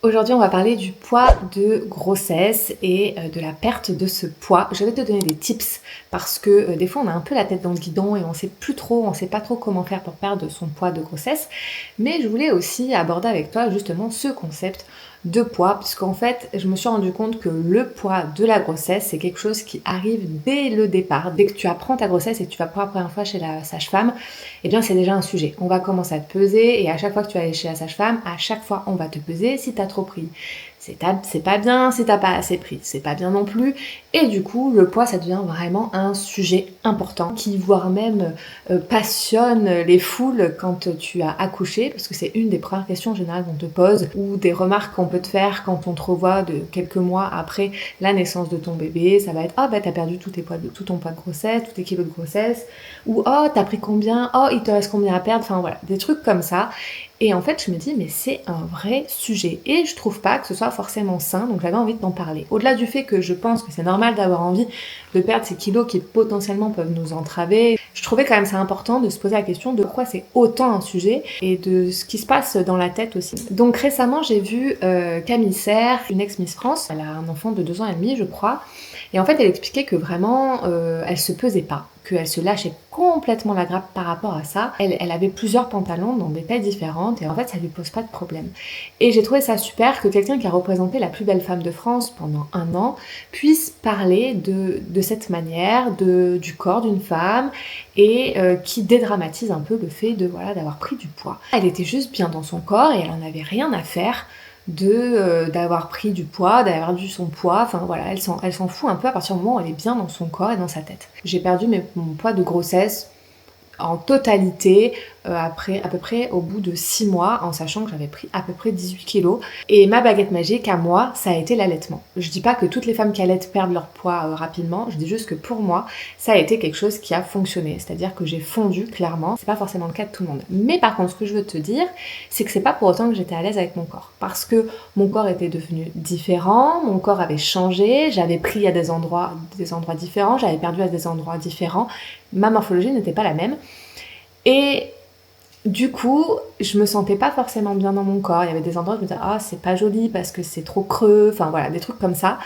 Aujourd'hui, on va parler du poids de grossesse et de la perte de ce poids. Je vais te donner des tips parce que des fois, on a un peu la tête dans le guidon et on sait pas trop comment faire pour perdre son poids de grossesse. Mais je voulais aussi aborder avec toi justement ce concept de poids, puisqu'en fait, je me suis rendu compte que le poids de la grossesse, c'est quelque chose qui arrive dès le départ. Dès que tu apprends ta grossesse et que tu vas pour la première fois chez la sage-femme, eh bien, c'est déjà un sujet. On va commencer à te peser et à chaque fois que tu vas aller chez la sage-femme, à chaque fois, on va te peser. Si tu as trop pris, c'est pas bien. Si t'as pas assez pris, c'est pas bien non plus. Et du coup, le poids, ça devient vraiment un sujet important qui, voire même, passionne les foules quand tu as accouché, parce que c'est une des premières questions générales qu'on te pose, ou des remarques qu'on peut te faire quand on te revoit de quelques mois après la naissance de ton bébé. Ça va être «Ah bah t'as perdu tout ton poids de grossesse, tous tes kilos de grossesse», ou «Oh t'as pris combien? Oh il te reste combien à perdre?» Enfin voilà, des trucs comme ça. Et en fait, je me dis, mais c'est un vrai sujet. Et je trouve pas que ce soit forcément sain, donc j'avais envie d'en parler. Au-delà du fait que je pense que c'est normal d'avoir envie de perdre ces kilos qui potentiellement peuvent nous entraver, je trouvais quand même ça important de se poser la question de pourquoi c'est autant un sujet et de ce qui se passe dans la tête aussi. Donc récemment, j'ai vu Camille Serre, une ex-Miss France. Elle a un enfant de 2 ans et demi, je crois. Et en fait, elle expliquait que vraiment, elle se pesait pas, qu'elle se lâchait complètement la grappe par rapport à ça. Elle avait plusieurs pantalons dans des tailles différentes et en fait, ça lui pose pas de problème. Et j'ai trouvé ça super que quelqu'un qui a représenté la plus belle femme de France pendant 1 an puisse parler de cette manière, du corps d'une femme et qui dédramatise un peu le fait d'avoir pris du poids. Elle était juste bien dans son corps et elle en avait rien à faire d'avoir pris du poids, d'avoir dû son poids, enfin voilà, elle s'en fout un peu à partir du moment où elle est bien dans son corps et dans sa tête. J'ai perdu mon poids de grossesse en totalité après à peu près au bout de 6 mois, en sachant que j'avais pris à peu près 18 kilos. Et ma baguette magique à moi, ça a été l'allaitement. Je dis pas que toutes les femmes qui allaitent perdent leur poids rapidement, je dis juste que pour moi, ça a été quelque chose qui a fonctionné. C'est-à-dire que j'ai fondu clairement, c'est pas forcément le cas de tout le monde. Mais par contre, ce que je veux te dire, c'est que c'est pas pour autant que j'étais à l'aise avec mon corps. Parce que mon corps était devenu différent, mon corps avait changé, j'avais pris à des endroits différents, j'avais perdu à des endroits différents, ma morphologie n'était pas la même. Et du coup, je me sentais pas forcément bien dans mon corps. Il y avait des endroits où je me disais «Ah, c'est pas joli parce que c'est trop creux», enfin voilà, des trucs comme ça.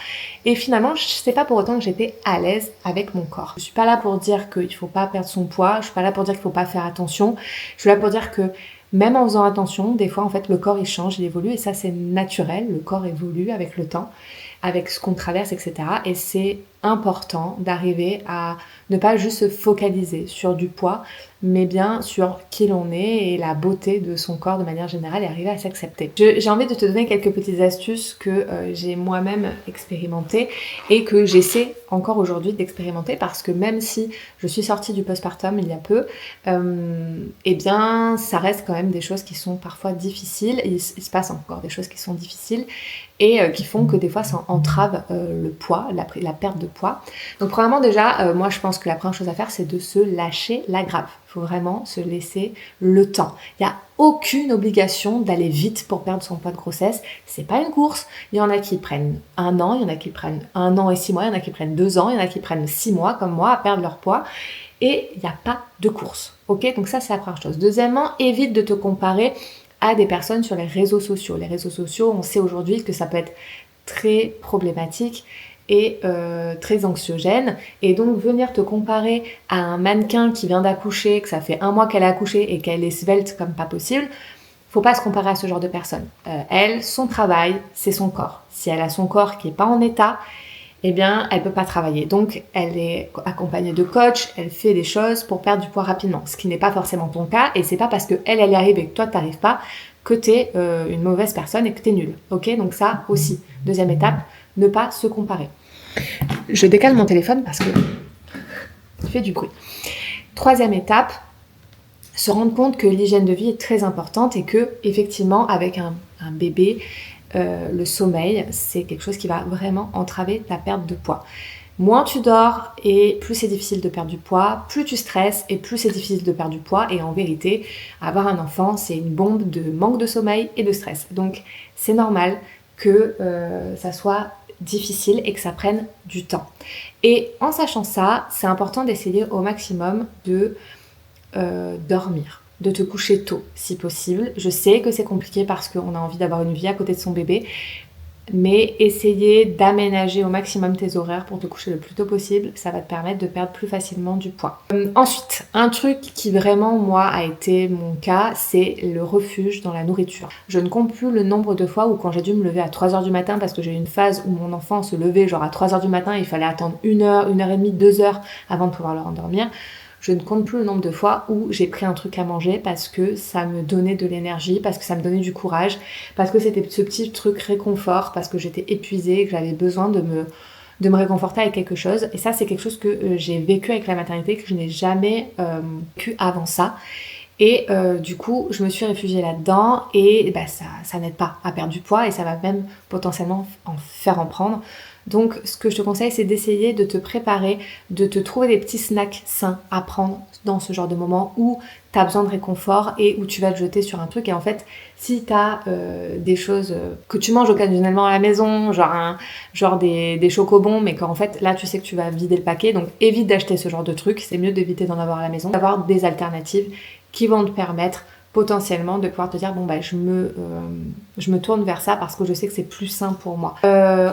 Et finalement, c'est pas pour autant que j'étais à l'aise avec mon corps. Je suis pas là pour dire qu'il faut pas perdre son poids, je suis pas là pour dire qu'il faut pas faire attention. Je suis là pour dire que même en faisant attention, des fois en fait le corps il change, il évolue et ça c'est naturel, le corps évolue avec le temps, avec ce qu'on traverse, etc. Et c'est important d'arriver à ne pas juste se focaliser sur du poids, mais bien sur qui l'on est et la beauté de son corps de manière générale et arriver à s'accepter. J'ai envie de te donner quelques petites astuces que j'ai moi-même expérimentées et que j'essaie encore aujourd'hui d'expérimenter parce que même si je suis sortie du postpartum il y a peu, eh bien ça reste quand même des choses qui sont parfois difficiles, et il se passe encore des choses qui sont difficiles et qui font que des fois ça entrave le poids, la perte de poids. Donc premièrement déjà, moi je pense que la première chose à faire c'est de se lâcher la grappe. Il faut vraiment se laisser le temps. Il n'y a aucune obligation d'aller vite pour perdre son poids de grossesse. C'est pas une course. Il y en a qui prennent 1 an, il y en a qui prennent 1 an et 6 mois, il y en a qui prennent 2 ans, il y en a qui prennent 6 mois comme moi à perdre leur poids. Et il n'y a pas de course. Ok, donc ça c'est la première chose. Deuxièmement, évite de te comparer à des personnes sur les réseaux sociaux. Les réseaux sociaux, on sait aujourd'hui que ça peut être très problématique et très anxiogène. Et donc venir te comparer à un mannequin qui vient d'accoucher, que ça fait 1 mois qu'elle a accouché et qu'elle est svelte comme pas possible, faut pas se comparer à ce genre de personne. Elle, son travail, c'est son corps. Si elle a son corps qui est pas en état, eh bien, elle peut pas travailler. Donc, elle est accompagnée de coach, elle fait des choses pour perdre du poids rapidement, ce qui n'est pas forcément ton cas, et c'est pas parce que elle y arrive et que toi t'arrives pas que t'es une mauvaise personne et que t'es nulle. Ok, donc ça aussi. Deuxième étape, ne pas se comparer. Je décale mon téléphone parce que il fait du bruit. Troisième étape, se rendre compte que l'hygiène de vie est très importante et que, effectivement, avec un bébé, le sommeil, c'est quelque chose qui va vraiment entraver ta perte de poids. Moins tu dors et plus c'est difficile de perdre du poids, plus tu stresses et plus c'est difficile de perdre du poids. Et en vérité, avoir un enfant, c'est une bombe de manque de sommeil et de stress. Donc c'est normal que ça soit difficile et que ça prenne du temps. Et en sachant ça, c'est important d'essayer au maximum de dormir. de te coucher tôt, si possible. Je sais que c'est compliqué parce qu'on a envie d'avoir une vie à côté de son bébé, mais essayer d'aménager au maximum tes horaires pour te coucher le plus tôt possible, ça va te permettre de perdre plus facilement du poids. Ensuite, un truc qui vraiment, moi, a été mon cas, c'est le refuge dans la nourriture. Je ne compte plus le nombre de fois où quand j'ai dû me lever à 3h du matin, parce que j'ai eu une phase où mon enfant se levait genre à 3h du matin, et il fallait attendre 1h, 1h30, 2h avant de pouvoir le rendormir. Je ne compte plus le nombre de fois où j'ai pris un truc à manger parce que ça me donnait de l'énergie, parce que ça me donnait du courage, parce que c'était ce petit truc réconfort, parce que j'étais épuisée, que j'avais besoin de me réconforter avec quelque chose. Et ça, c'est quelque chose que j'ai vécu avec la maternité, que je n'ai jamais vécu avant ça. Et du coup, je me suis réfugiée là-dedans et bah, ça n'aide pas à perdre du poids et ça va même potentiellement en prendre. Donc, ce que je te conseille, c'est d'essayer de te préparer, de te trouver des petits snacks sains à prendre dans ce genre de moment où tu as besoin de réconfort et où tu vas te jeter sur un truc. Et en fait, si tu as des choses que tu manges occasionnellement à la maison, genre des chocobons, mais qu'en fait, là, tu sais que tu vas vider le paquet, donc évite d'acheter ce genre de trucs. C'est mieux d'éviter d'en avoir à la maison, d'avoir des alternatives qui vont te permettre potentiellement de pouvoir te dire bon bah je me tourne vers ça parce que je sais que c'est plus sain pour moi.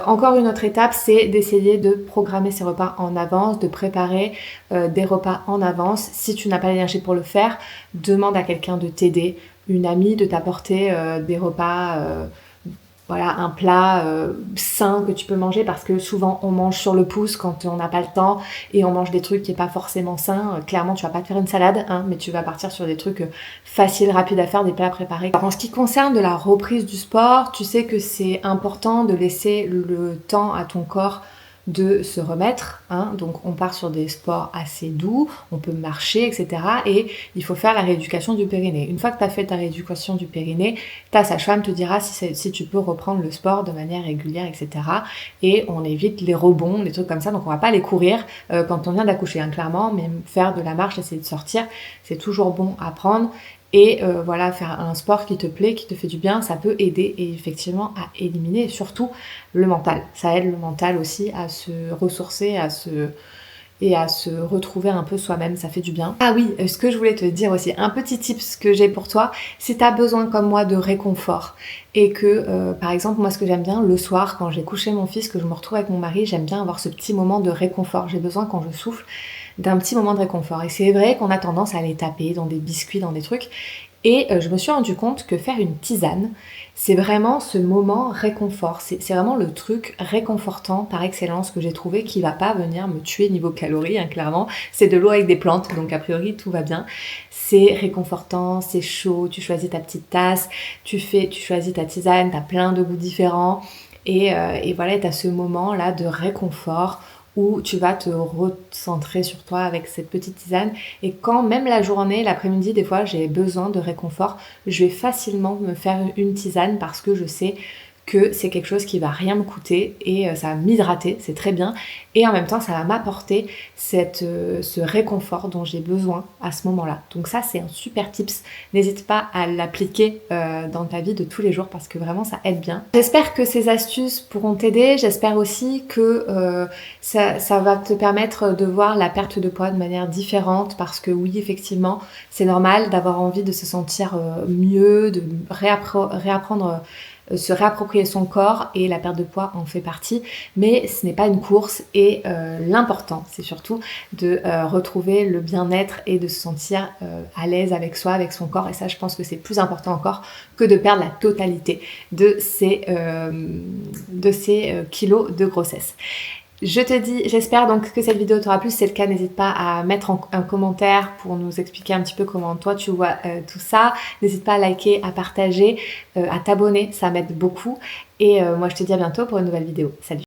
Encore une autre étape, c'est d'essayer de programmer ses repas en avance, de préparer des repas en avance. Si tu n'as pas l'énergie pour le faire, demande à quelqu'un de t'aider, une amie de t'apporter des repas voilà, un plat sain que tu peux manger parce que souvent on mange sur le pouce quand on n'a pas le temps et on mange des trucs qui n'est pas forcément sains. Clairement, tu vas pas te faire une salade, hein, mais tu vas partir sur des trucs faciles, rapides à faire, des plats préparés. Alors, en ce qui concerne de la reprise du sport, tu sais que c'est important de laisser le temps à ton corps de se remettre, hein. Donc on part sur des sports assez doux, on peut marcher, etc. Et il faut faire la rééducation du périnée. Une fois que tu as fait ta rééducation du périnée, ta sage-femme te dira si tu peux reprendre le sport de manière régulière, etc. Et on évite les rebonds, les trucs comme ça. Donc on va pas aller courir quand on vient d'accoucher, hein, clairement, mais faire de la marche, essayer de sortir, c'est toujours bon à prendre. Et voilà, faire un sport qui te plaît, qui te fait du bien, ça peut aider et effectivement à éliminer surtout le mental. Ça aide le mental aussi à se ressourcer, et à se retrouver un peu soi-même, ça fait du bien. Ah oui, ce que je voulais te dire aussi, un petit tips que j'ai pour toi, si tu as besoin comme moi de réconfort et que, par exemple, moi ce que j'aime bien, le soir, quand j'ai couché mon fils, que je me retrouve avec mon mari, j'aime bien avoir ce petit moment de réconfort. J'ai besoin, quand je souffle, d'un petit moment de réconfort. Et c'est vrai qu'on a tendance à aller taper dans des biscuits, dans des trucs. Et je me suis rendu compte que faire une tisane, c'est vraiment ce moment réconfort. C'est vraiment le truc réconfortant par excellence que j'ai trouvé qui va pas venir me tuer niveau calories, hein, clairement. C'est de l'eau avec des plantes, donc a priori tout va bien. C'est réconfortant, c'est chaud, tu choisis ta petite tasse, tu choisis ta tisane, t'as plein de goûts différents. Et voilà, t'as ce moment-là de réconfort où tu vas te recentrer sur toi avec cette petite tisane. Et quand même la journée, l'après-midi, des fois j'ai besoin de réconfort, je vais facilement me faire une tisane parce que je sais que c'est quelque chose qui va rien me coûter et ça va m'hydrater, c'est très bien. Et en même temps, ça va m'apporter ce réconfort dont j'ai besoin à ce moment-là. Donc ça, c'est un super tips. N'hésite pas à l'appliquer dans ta vie de tous les jours parce que vraiment, ça aide bien. J'espère que ces astuces pourront t'aider. J'espère aussi que ça va te permettre de voir la perte de poids de manière différente parce que oui, effectivement, c'est normal d'avoir envie de se sentir mieux, de réapprendre se réapproprier son corps et la perte de poids en fait partie, mais ce n'est pas une course et l'important c'est surtout de retrouver le bien-être et de se sentir à l'aise avec soi, avec son corps, et ça je pense que c'est plus important encore que de perdre la totalité de ces kilos de grossesse. Je te dis, j'espère donc que cette vidéo t'aura plu. Si c'est le cas, n'hésite pas à mettre un commentaire pour nous expliquer un petit peu comment toi tu vois tout ça. N'hésite pas à liker, à partager, à t'abonner, ça m'aide beaucoup. Et moi je te dis à bientôt pour une nouvelle vidéo. Salut!